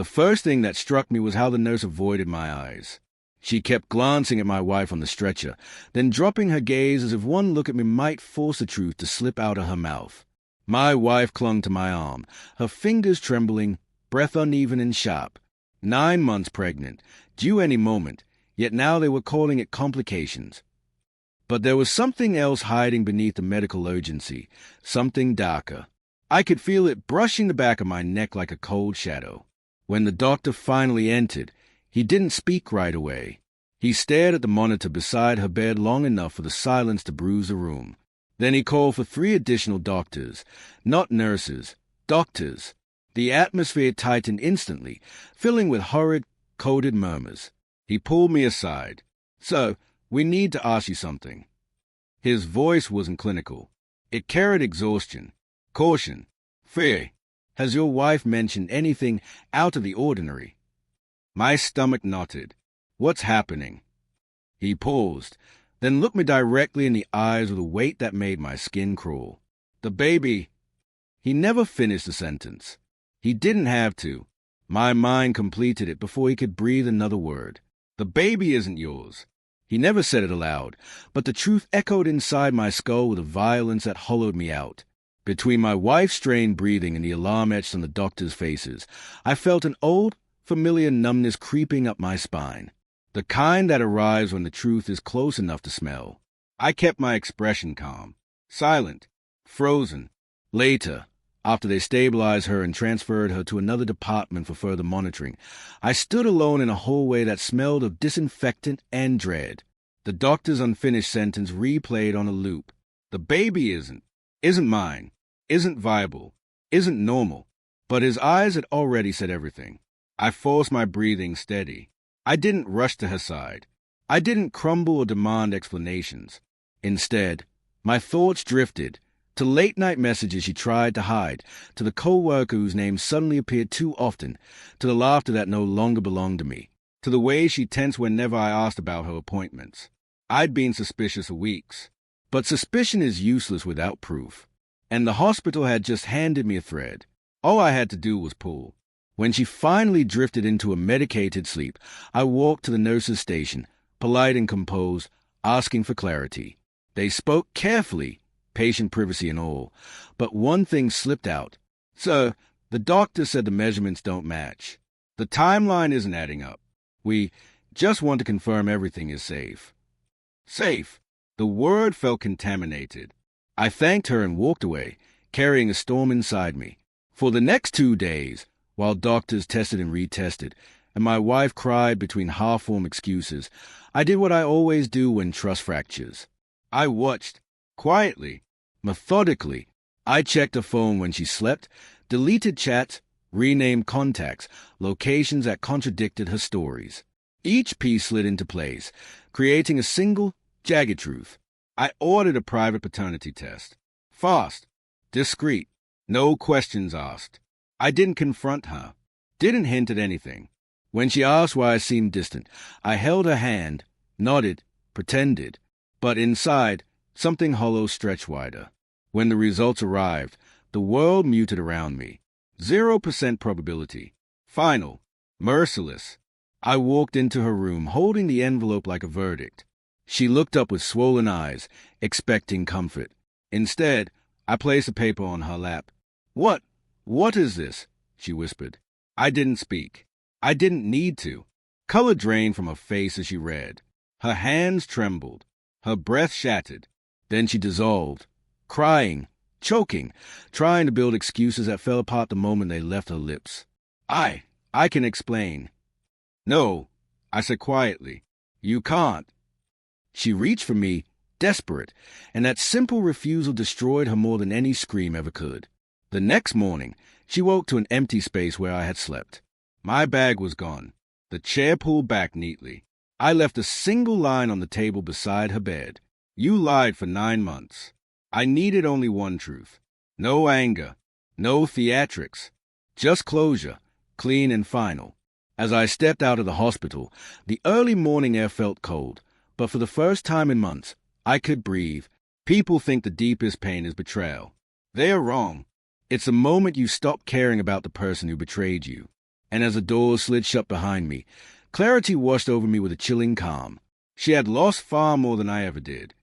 The first thing that struck me was how the nurse avoided my eyes. She kept glancing at my wife on the stretcher, then dropping her gaze as if one look at me might force the truth to slip out of her mouth. My wife clung to my arm, her fingers trembling, breath uneven and sharp. 9 months pregnant, due any moment, yet now they were calling it complications. But there was something else hiding beneath the medical urgency, something darker. I could feel it brushing the back of my neck like a cold shadow. When the doctor finally entered, he didn't speak right away. He stared at the monitor beside her bed long enough for the silence to bruise the room. Then he called for 3 additional doctors, not nurses, doctors. The atmosphere tightened instantly, filling with horrid, coded murmurs. He pulled me aside. "So, we need to ask you something." His voice wasn't clinical. It carried exhaustion, caution, fear. "Has your wife mentioned anything out of the ordinary?" My stomach knotted. "What's happening?" He paused, then looked me directly in the eyes with a weight that made my skin crawl. "The baby—" He never finished the sentence. He didn't have to. My mind completed it before he could breathe another word. "The baby isn't yours." He never said it aloud, but the truth echoed inside my skull with a violence that hollowed me out. Between my wife's strained breathing and the alarm etched on the doctors' faces, I felt an old, familiar numbness creeping up my spine. The kind that arrives when the truth is close enough to smell. I kept my expression calm, silent, frozen. Later, after they stabilized her and transferred her to another department for further monitoring, I stood alone in a hallway that smelled of disinfectant and dread. The doctor's unfinished sentence replayed on a loop. "The baby isn't mine, isn't viable, isn't normal." But his eyes had already said everything. I forced my breathing steady. I didn't rush to her side. I didn't crumble or demand explanations. Instead, my thoughts drifted to late-night messages she tried to hide, to the co-worker whose name suddenly appeared too often, to the laughter that no longer belonged to me, to the way she tensed whenever I asked about her appointments. I'd been suspicious for weeks. But suspicion is useless without proof. And the hospital had just handed me a thread. All I had to do was pull. When she finally drifted into a medicated sleep, I walked to the nurse's station, polite and composed, asking for clarity. They spoke carefully, patient privacy and all, but one thing slipped out. "Sir, the doctor said the measurements don't match. The timeline isn't adding up. We just want to confirm everything is safe." Safe. The word felt contaminated. I thanked her and walked away, carrying a storm inside me. For the next 2 days, while doctors tested and retested, and my wife cried between half-formed excuses, I did what I always do when trust fractures. I watched, quietly, methodically. I checked her phone when she slept, deleted chats, renamed contacts, locations that contradicted her stories. Each piece slid into place, creating a single, jagged truth. I ordered a private paternity test. Fast, discreet, no questions asked. I didn't confront her, didn't hint at anything. When she asked why I seemed distant, I held her hand, nodded, pretended. But inside, something hollow stretched wider. When the results arrived, the world muted around me. 0% probability. Final. Merciless. I walked into her room, holding the envelope like a verdict. She looked up with swollen eyes, expecting comfort. Instead, I placed the paper on her lap. What is this?" she whispered. I didn't speak. I didn't need to. Color drained from her face as she read. Her hands trembled. Her breath shattered. Then she dissolved, crying, choking, trying to build excuses that fell apart the moment they left her lips. I can explain." "No," I said quietly. "You can't." She reached for me, desperate, and that simple refusal destroyed her more than any scream ever could. The next morning, she woke to an empty space where I had slept. My bag was gone, the chair pulled back neatly. I left a single line on the table beside her bed. "You lied for 9 months. I needed only one truth. No anger, no theatrics, just closure, clean and final." As I stepped out of the hospital, the early morning air felt cold, but for the first time in months, I could breathe. People think the deepest pain is betrayal. They are wrong. It's the moment you stop caring about the person who betrayed you. and as the doors slid shut behind me, clarity washed over me with a chilling calm. She had lost far more than I ever did,